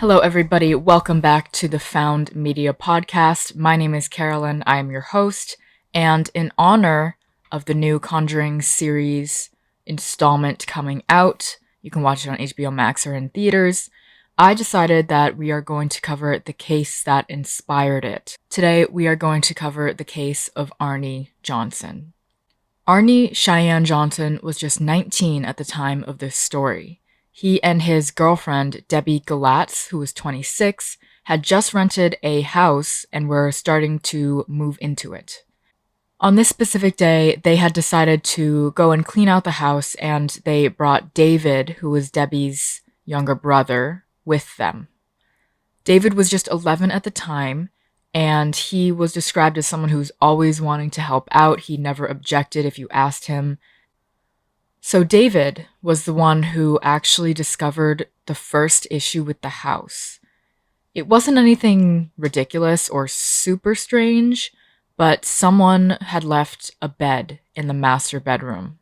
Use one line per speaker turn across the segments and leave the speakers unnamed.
Hello, everybody. Welcome back to the Found Media Podcast. My name is Carolyn. I am your host. And in honor of the new Conjuring series installment coming out, you can watch it on HBO Max or in theaters, I decided that we are going to cover the case that inspired it. Today, we are going to cover the case of Arne Johnson. Arne Cheyenne Johnson was just 19 at the time of this story. He and his girlfriend, Debbie Galatz, who was 26, had just rented a house and were starting to move into it. On this specific day, they had decided to go and clean out the house, and they brought David, who was Debbie's younger brother, with them. David was just 11 at the time, and he was described as someone who's always wanting to help out. He never objected if you asked him. So David was the one who actually discovered the first issue with the house. It wasn't anything ridiculous or super strange, but someone had left a bed in the master bedroom.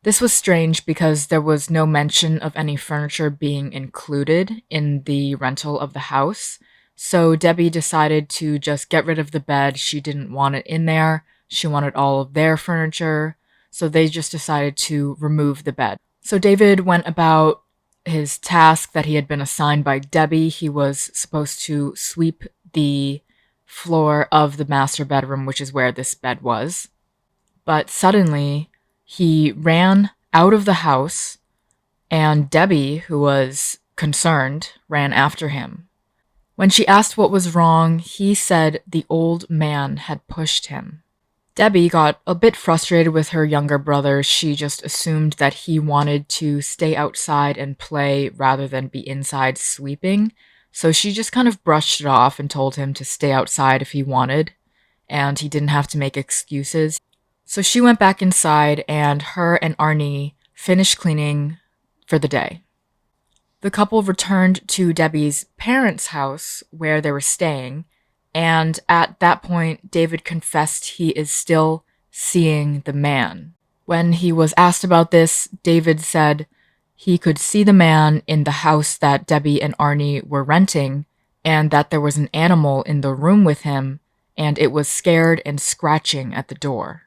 This was strange because there was no mention of any furniture being included in the rental of the house, so Debbie decided to just get rid of the bed. She didn't want it in there. She wanted all of their furniture. So they just decided to remove the bed. So David went about his task that he had been assigned by Debbie. He was supposed to sweep the floor of the master bedroom, which is where this bed was. But suddenly, he ran out of the house, and Debbie, who was concerned, ran after him. When she asked what was wrong, he said the old man had pushed him. Debbie got a bit frustrated with her younger brother. She just assumed that he wanted to stay outside and play rather than be inside sweeping. So she just kind of brushed it off and told him to stay outside if he wanted, and he didn't have to make excuses. So she went back inside, and her and Arne finished cleaning for the day. The couple returned to Debbie's parents' house where they were staying, and at that point, David confessed he is still seeing the man. When he was asked about this, David said he could see the man in the house that Debbie and Arne were renting, and that there was an animal in the room with him, and it was scared and scratching at the door.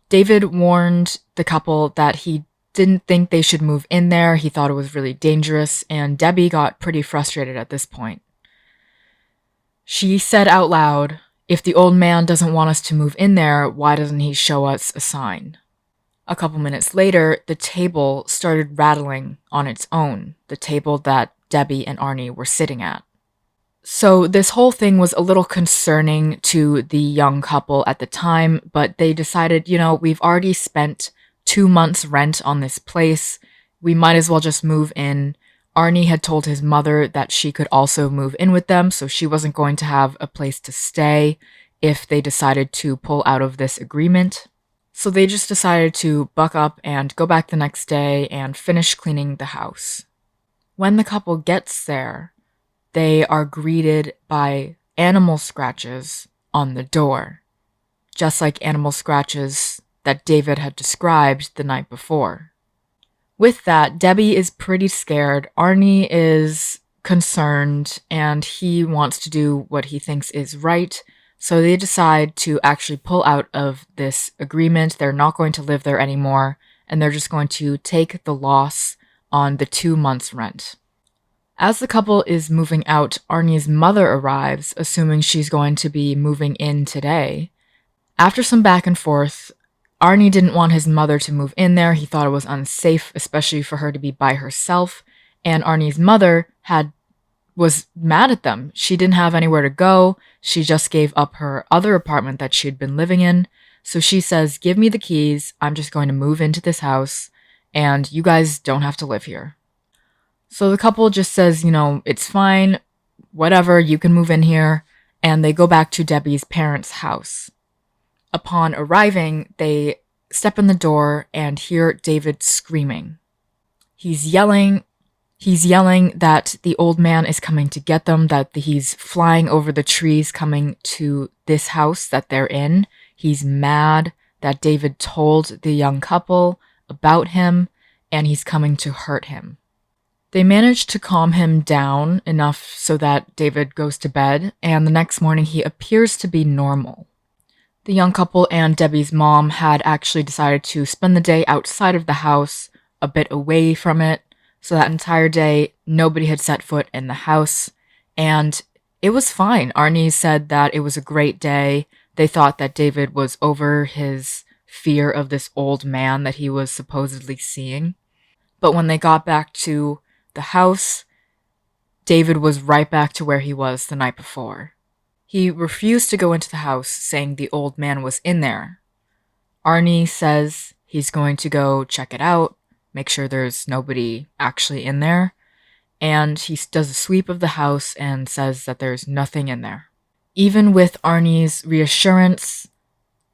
David warned the couple that he didn't think they should move in there. He thought it was really dangerous, and Debbie got pretty frustrated at this point. She said out loud, "If the old man doesn't want us to move in there, why doesn't he show us a sign?" A couple minutes later, the table started rattling on its own, the table that Debbie and Arne were sitting at. So this whole thing was a little concerning to the young couple at the time, but they decided, we've already spent 2 months rent on this place. We might as well just move in. Arne had told his mother that she could also move in with them, so she wasn't going to have a place to stay if they decided to pull out of this agreement. So they just decided to buck up and go back the next day and finish cleaning the house. When the couple gets there, they are greeted by animal scratches on the door, just like animal scratches that David had described the night before. With that, Debbie is pretty scared. Arne is concerned, and he wants to do what he thinks is right. So they decide to actually pull out of this agreement. They're not going to live there anymore, and they're just going to take the loss on the 2 months' rent. As the couple is moving out, Arne's mother arrives, assuming she's going to be moving in today. After some back and forth, Arne didn't want his mother to move in there. He thought it was unsafe, especially for her to be by herself. And Arne's mother was mad at them. She didn't have anywhere to go. She just gave up her other apartment that she had been living in. So she says, "Give me the keys. I'm just going to move into this house, and you guys don't have to live here." So the couple just says, it's fine, whatever, you can move in here. And they go back to Debbie's parents' house. Upon arriving, they step in the door and hear David screaming. He's yelling that the old man is coming to get them, that he's flying over the trees coming to this house that they're in. He's mad that David told the young couple about him, and he's coming to hurt him. They manage to calm him down enough so that David goes to bed, and the next morning he appears to be normal. The young couple and Debbie's mom had actually decided to spend the day outside of the house, a bit away from it, so that entire day nobody had set foot in the house, and it was fine. Arne said that it was a great day. They thought that David was over his fear of this old man that he was supposedly seeing. But when they got back to the house, David was right back to where he was the night before. He refused to go into the house, saying the old man was in there. Arne says he's going to go check it out, make sure there's nobody actually in there, and he does a sweep of the house and says that there's nothing in there. Even with Arne's reassurance,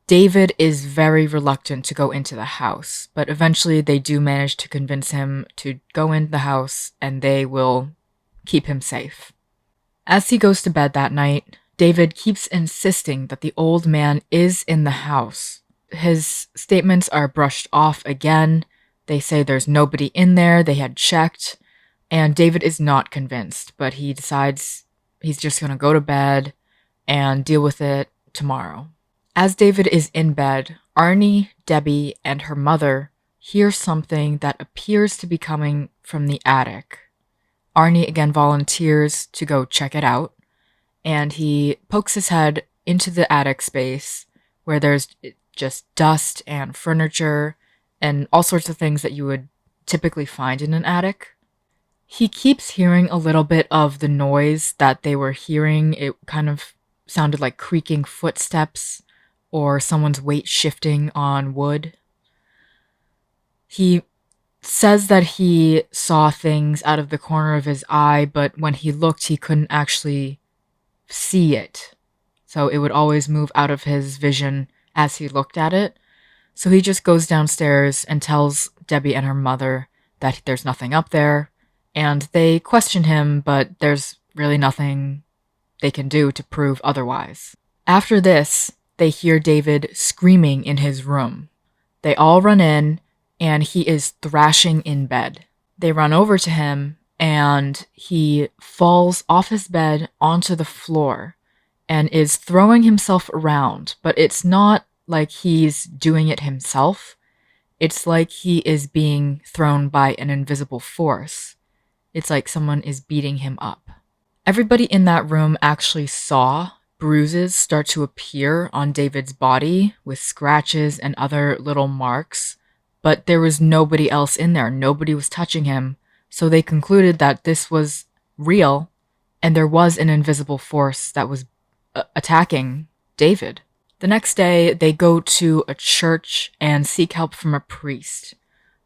David is very reluctant to go into the house, but eventually they do manage to convince him to go into the house and they will keep him safe. As he goes to bed that night, David keeps insisting that the old man is in the house. His statements are brushed off again. They say there's nobody in there, they had checked, and David is not convinced, but he decides he's just going to go to bed and deal with it tomorrow. As David is in bed, Arne, Debbie, and her mother hear something that appears to be coming from the attic. Arne again volunteers to go check it out, and he pokes his head into the attic space where there's just dust and furniture and all sorts of things that you would typically find in an attic. He keeps hearing a little bit of the noise that they were hearing. It kind of sounded like creaking footsteps or someone's weight shifting on wood. He says that he saw things out of the corner of his eye, but when he looked, he couldn't actually see it. So it would always move out of his vision as he looked at it. So he just goes downstairs and tells Debbie and her mother that there's nothing up there, and they question him, but there's really nothing they can do to prove otherwise. After this, they hear David screaming in his room. They all run in, and he is thrashing in bed. They run over to him, and he falls off his bed onto the floor and is throwing himself around, but it's not like he's doing it himself. It's like he is being thrown by an invisible force. It's like someone is beating him up. Everybody in that room actually saw bruises start to appear on David's body with scratches and other little marks, but there was nobody else in there. Nobody was touching him, so they concluded that this was real and there was an invisible force that was attacking David. The next day, they go to a church and seek help from a priest.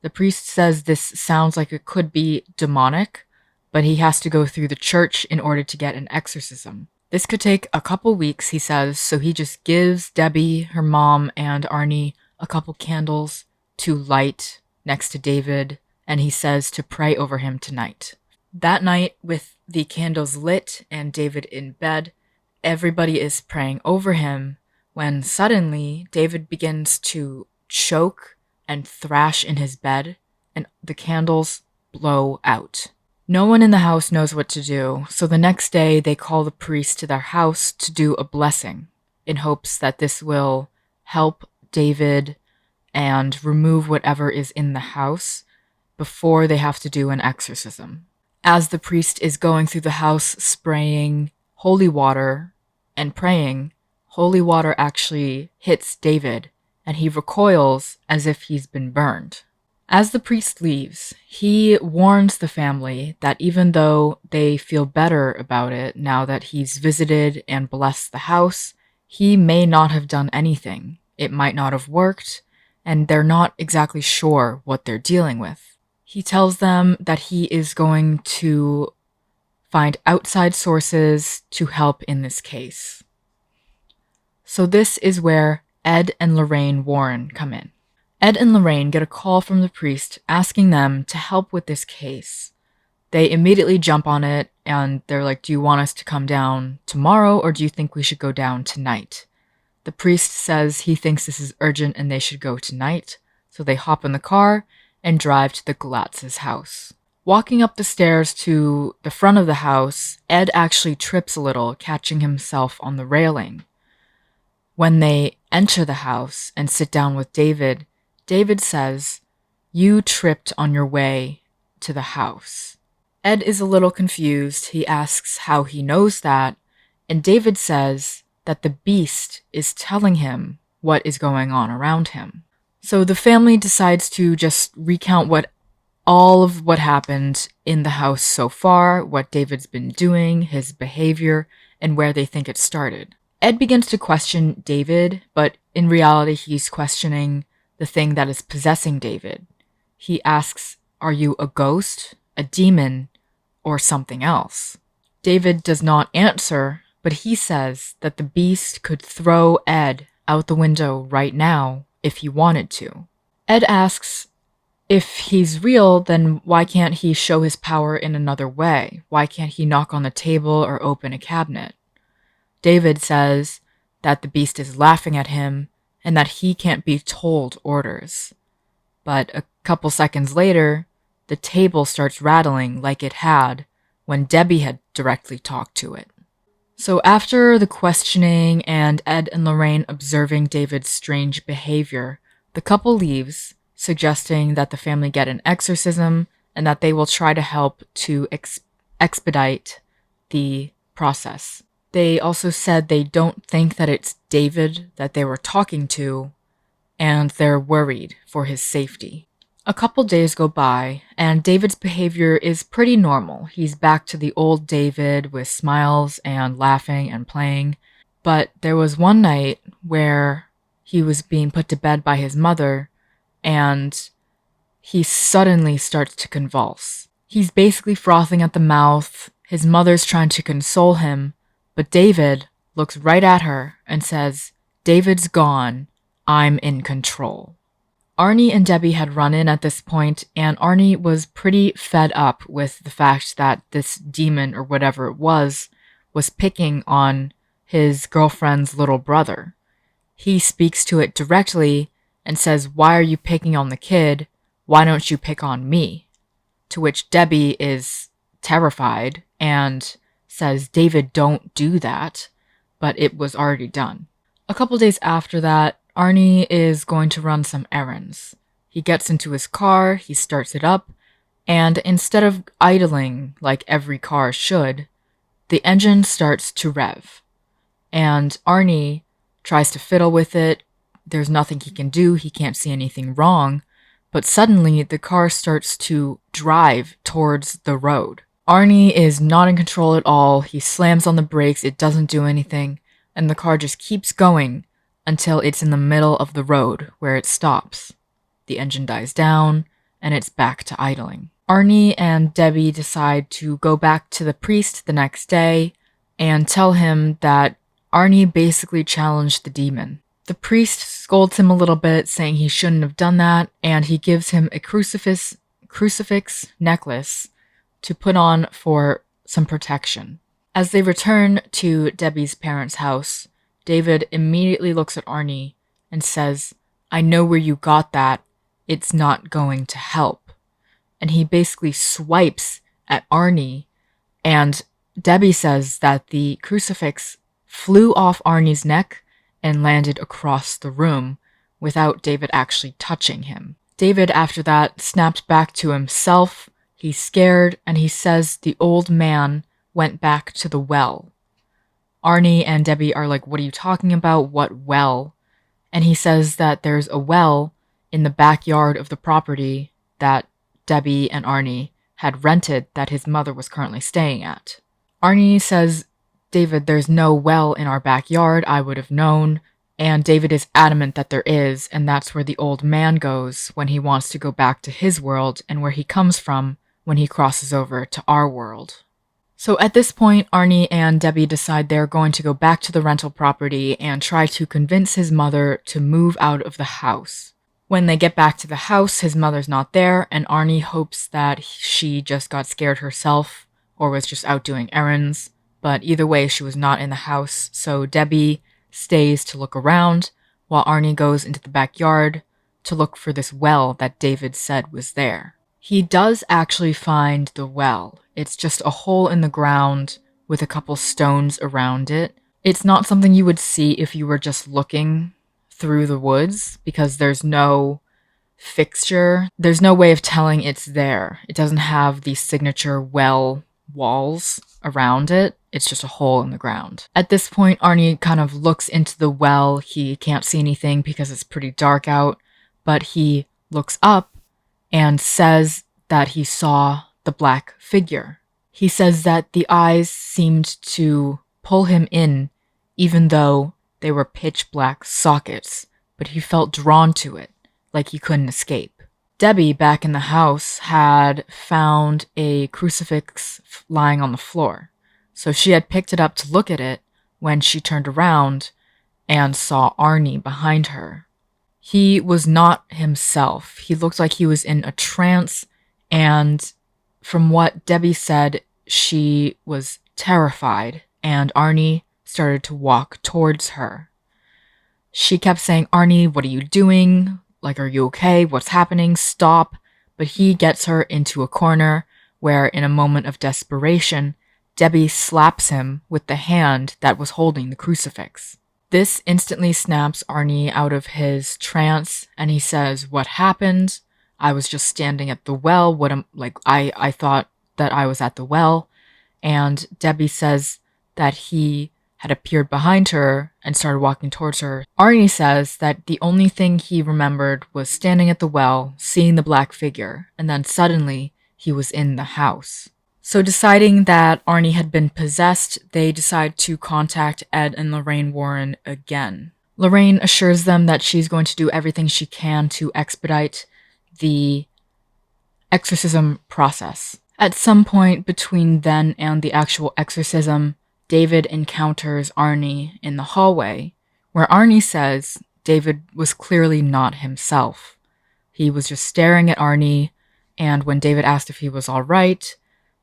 The priest says this sounds like it could be demonic, but he has to go through the church in order to get an exorcism. This could take a couple weeks, he says, so he just gives Debbie, her mom, and Arne a couple candles to light next to David, and he says to pray over him tonight. That night, with the candles lit and David in bed, everybody is praying over him when suddenly David begins to choke and thrash in his bed, and the candles blow out. No one in the house knows what to do, so the next day they call the priest to their house to do a blessing in hopes that this will help David and remove whatever is in the house before they have to do an exorcism. As the priest is going through the house spraying holy water and praying, holy water actually hits David and he recoils as if he's been burned. As the priest leaves, he warns the family that even though they feel better about it now that he's visited and blessed the house, he may not have done anything. It might not have worked, and they're not exactly sure what they're dealing with. He tells them that he is going to find outside sources to help in this case. So this is where Ed and Lorraine Warren come in. Ed and Lorraine get a call from the priest asking them to help with this case. They immediately jump on it and they're like, do you want us to come down tomorrow or do you think we should go down tonight? The priest says he thinks this is urgent and they should go tonight, so they hop in the car and drive to the Galatz's house. Walking up the stairs to the front of the house, Ed actually trips a little, catching himself on the railing. When they enter the house and sit down with David, David says, "You tripped on your way to the house." Ed is a little confused. He asks how he knows that, and David says that the beast is telling him what is going on around him. So the family decides to just recount all of what happened in the house so far, what David's been doing, his behavior, and where they think it started. Ed begins to question David, but in reality he's questioning the thing that is possessing David. He asks, "Are you a ghost, a demon, or something else?" David does not answer, but he says that the beast could throw Ed out the window right now if he wanted to. Ed asks, if he's real, then why can't he show his power in another way? Why can't he knock on the table or open a cabinet? David says that the beast is laughing at him and that he can't be told orders. But a couple seconds later, the table starts rattling like it had when Debbie had directly talked to it. So after the questioning and Ed and Lorraine observing David's strange behavior, the couple leaves, suggesting that the family get an exorcism and that they will try to help to expedite the process. They also said they don't think that it's David that they were talking to, and they're worried for his safety. A couple days go by, and David's behavior is pretty normal. He's back to the old David with smiles and laughing and playing. But there was one night where he was being put to bed by his mother, and he suddenly starts to convulse. He's basically frothing at the mouth. His mother's trying to console him, but David looks right at her and says, "David's gone. I'm in control." Arne and Debbie had run in at this point, and Arne was pretty fed up with the fact that this demon, or whatever it was picking on his girlfriend's little brother. He speaks to it directly and says, "Why are you picking on the kid? Why don't you pick on me?" To which Debbie is terrified and says, "David, don't do that," but it was already done. A couple days after that, Arne is going to run some errands. He gets into his car, he starts it up, and instead of idling like every car should, the engine starts to rev. And Arne tries to fiddle with it. There's nothing he can do, he can't see anything wrong, but suddenly the car starts to drive towards the road. Arne is not in control at all. He slams on the brakes, it doesn't do anything, and the car just keeps going until it's in the middle of the road where it stops. The engine dies down, and it's back to idling. Arne and Debbie decide to go back to the priest the next day and tell him that Arne basically challenged the demon. The priest scolds him a little bit, saying he shouldn't have done that, and he gives him a crucifix necklace to put on for some protection. As they return to Debbie's parents' house, David immediately looks at Arne and says, "I know where you got that. It's not going to help." And he basically swipes at Arne, and Debbie says that the crucifix flew off Arnie's neck and landed across the room without David actually touching him. David, after that, snapped back to himself. He's scared, and he says the old man went back to the well. Arne and Debbie are like, "What are you talking about? What well?" And he says that there's a well in the backyard of the property that Debbie and Arne had rented that his mother was currently staying at. Arne says, "David, there's no well in our backyard. I would have known." And David is adamant that there is, and that's where the old man goes when he wants to go back to his world and where he comes from when he crosses over to our world. So at this point, Arne and Debbie decide they're going to go back to the rental property and try to convince his mother to move out of the house. When they get back to the house, his mother's not there, and Arne hopes that she just got scared herself or was just out doing errands. But either way, she was not in the house, so Debbie stays to look around while Arne goes into the backyard to look for this well that David said was there. He does actually find the well. It's just a hole in the ground with a couple stones around it. It's not something you would see if you were just looking through the woods because there's no fixture. There's no way of telling it's there. It doesn't have the signature well walls around it. It's just a hole in the ground. At this point, Arne kind of looks into the well. He can't see anything because it's pretty dark out, but he looks up and says that he saw the black figure. He says that the eyes seemed to pull him in, even though they were pitch black sockets, but he felt drawn to it, like he couldn't escape. Debbie, back in the house, had found a crucifix lying on the floor, so she had picked it up to look at it when she turned around and saw Arne behind her. He was not himself. He looked like he was in a trance, and from what Debbie said, she was terrified, and Arne started to walk towards her. She kept saying, "Arne, what are you doing? Like, are you okay? What's happening? Stop." But he gets her into a corner where, in a moment of desperation, Debbie slaps him with the hand that was holding the crucifix. This instantly snaps Arne out of his trance, and he says, "What happened? I was just standing at the well. I thought that I was at the well." And Debbie says that he had appeared behind her and started walking towards her. Arne says that the only thing he remembered was standing at the well, seeing the black figure, and then suddenly he was in the house. So deciding that Arne had been possessed, they decide to contact Ed and Lorraine Warren again. Lorraine assures them that she's going to do everything she can to expedite the exorcism process. At some point between then and the actual exorcism, David encounters Arne in the hallway, where Arne says David was clearly not himself. He was just staring at Arne, and when David asked if he was all right,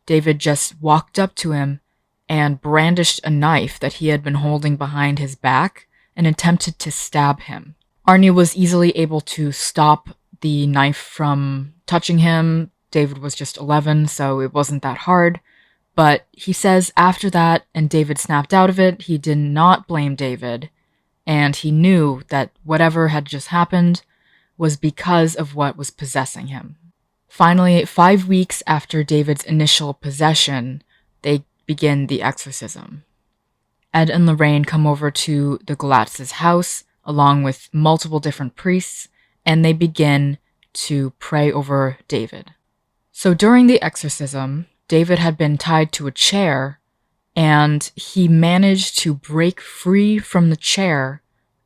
David just walked up to him and brandished a knife that he had been holding behind his back and attempted to stab him. Arne was easily able to stop the knife from touching him. David was just 11, so it wasn't that hard. But he says after that, and David snapped out of it, he did not blame David, and he knew that whatever had just happened was because of what was possessing him. Finally, 5 weeks after David's initial possession, they begin the exorcism. Ed and Lorraine come over to the Galatz's house, along with multiple different priests, and they begin to pray over David. So during the exorcism, David had been tied to a chair, and he managed to break free from the chair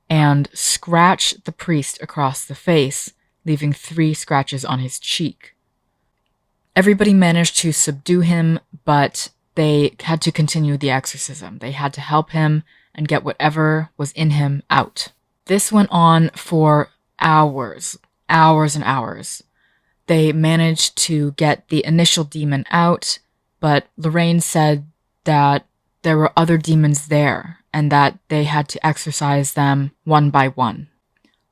and scratch the priest across the face, leaving 3 scratches on his cheek. Everybody managed to subdue him, but they had to continue the exorcism. They had to help him and get whatever was in him out. This went on for hours and hours. They managed to get the initial demon out, but Lorraine said that there were other demons there and that they had to exorcise them one by one.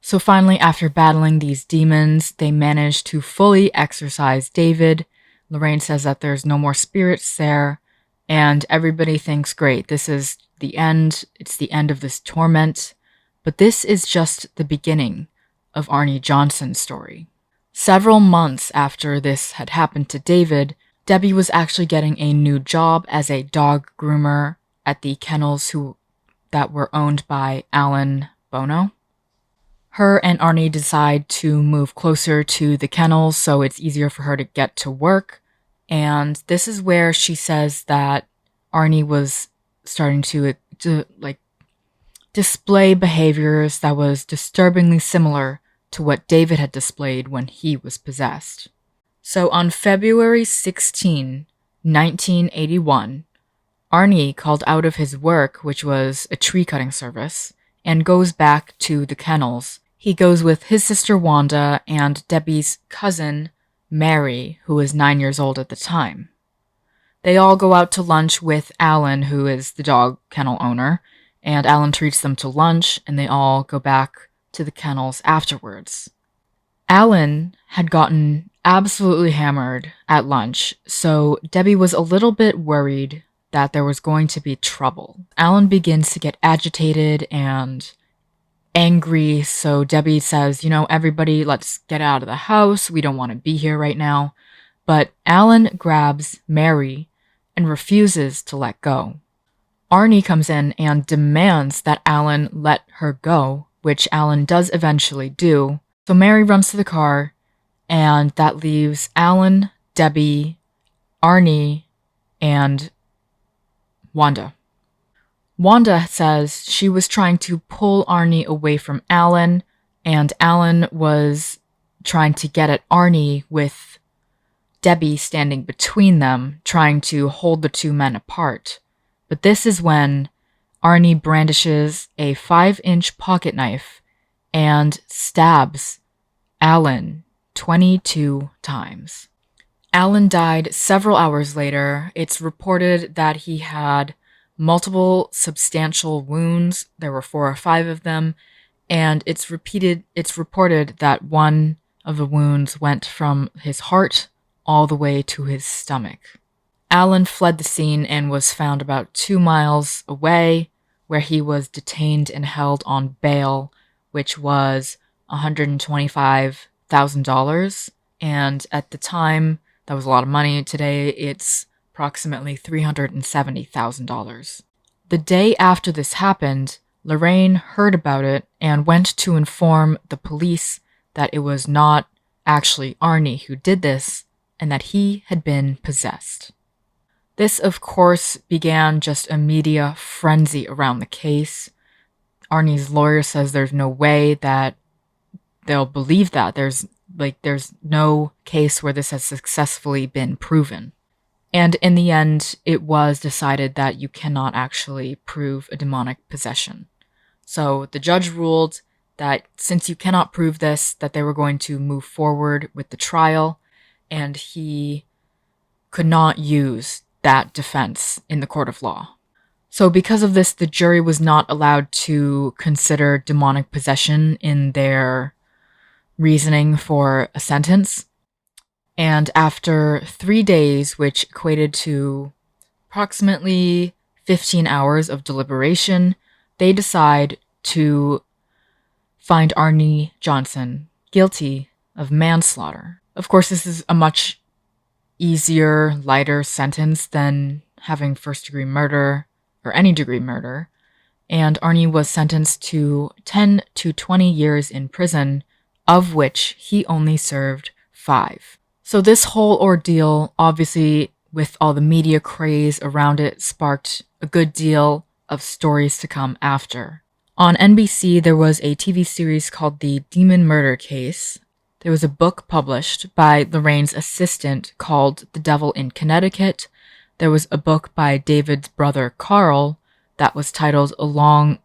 So finally, after battling these demons, they managed to fully exorcise David. Lorraine says that there's no more spirits there, and everybody thinks, great, this is the end. It's the end of this torment. But this is just the beginning of Arne Johnson's story. Several months after this had happened to David, Debbie was actually getting a new job as a dog groomer at the kennels that were owned by Alan Bono. Her and Arne decide to move closer to the kennels so it's easier for her to get to work. And this is where she says that Arne was starting to display behaviors that was disturbingly similar to what David had displayed when he was possessed. So on February 16, 1981, Arne called out of his work, which was a tree cutting service, and goes back to the kennels. He goes with his sister Wanda and Debbie's cousin, Mary, who was 9 years old at the time. They all go out to lunch with Alan, who is the dog kennel owner, and Alan treats them to lunch, and they all go back to the kennels afterwards. Alan had gotten absolutely hammered at lunch, so Debbie was a little bit worried that there was going to be trouble. Alan begins to get agitated and angry, so Debbie says, everybody, let's get out of the house. We don't want to be here right now. But Alan grabs Mary and refuses to let go. Arne comes in and demands that Alan let her go, which Alan does eventually do. So Mary runs to the car, and that leaves Alan, Debbie, Arne, and Wanda. Wanda says she was trying to pull Arne away from Alan, and Alan was trying to get at Arne with Debbie standing between them, trying to hold the two men apart. But this is when Arne brandishes a 5-inch pocket knife and stabs Alan 22 times. Alan died several hours later. It's reported that he had multiple substantial wounds. There were 4 or 5 of them, and it's reported that one of the wounds went from his heart all the way to his stomach. Alan fled the scene and was found about 2 miles away, where he was detained and held on bail, which was $125,000. And at the time, that was a lot of money. Today, it's approximately $370,000. The day after this happened, Lorraine heard about it and went to inform the police that it was not actually Arne who did this and that he had been possessed. This, of course, began just a media frenzy around the case. Arnie's lawyer says there's no way that they'll believe that. There's no case where this has successfully been proven. And in the end, it was decided that you cannot actually prove a demonic possession. So the judge ruled that since you cannot prove this, that they were going to move forward with the trial, and he could not use that defense in the court of law. So because of this, the jury was not allowed to consider demonic possession in their reasoning for a sentence. And after 3 days, which equated to approximately 15 hours of deliberation, they decide to find Arne Johnson guilty of manslaughter. Of course, this is a much easier, lighter sentence than having first-degree murder or any degree murder, and Arne was sentenced to 10 to 20 years in prison, of which he only served 5. So this whole ordeal, obviously with all the media craze around it, sparked a good deal of stories to come after. On NBC, there was a TV series called The Demon Murder Case. There was a book published by Lorraine's assistant called The Devil in Connecticut. There was a book by David's brother Carl that was titled Alone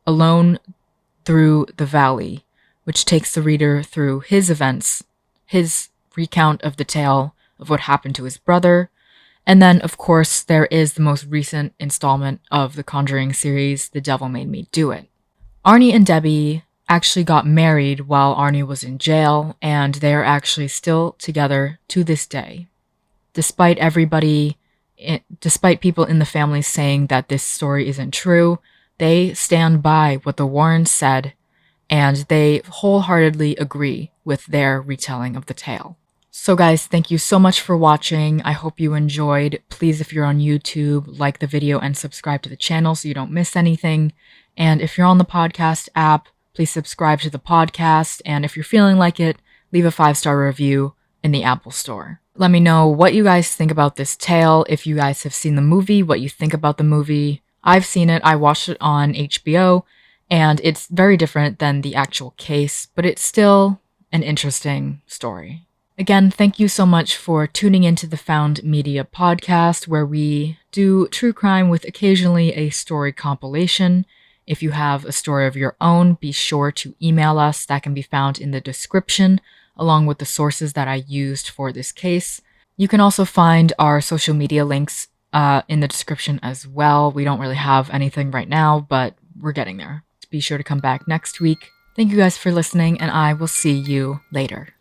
Through the Valley, which takes the reader through his events, his recount of the tale of what happened to his brother. And then, of course, there is the most recent installment of the Conjuring series, The Devil Made Me Do It. Arne and Debbie actually got married while Arne was in jail, and they are actually still together to this day. Despite people in the family saying that this story isn't true, they stand by what the Warrens said, and they wholeheartedly agree with their retelling of the tale. So guys, thank you so much for watching. I hope you enjoyed. Please, if you're on YouTube, like the video and subscribe to the channel so you don't miss anything. And if you're on the podcast app, please subscribe to the podcast. And if you're feeling like it, leave a 5-star review in the Apple Store. Let me know what you guys think about this tale. If you guys have seen the movie, what you think about the movie. I've seen it. I watched it on HBO, and it's very different than the actual case, but it's still an interesting story. Again, thank you so much for tuning into the Found Media podcast, where we do true crime with occasionally a story compilation. If you have a story of your own, be sure to email us. That can be found in the description, along with the sources that I used for this case. You can also find our social media links in the description as well. We don't really have anything right now, but we're getting there. Be sure to come back next week. Thank you guys for listening, and I will see you later.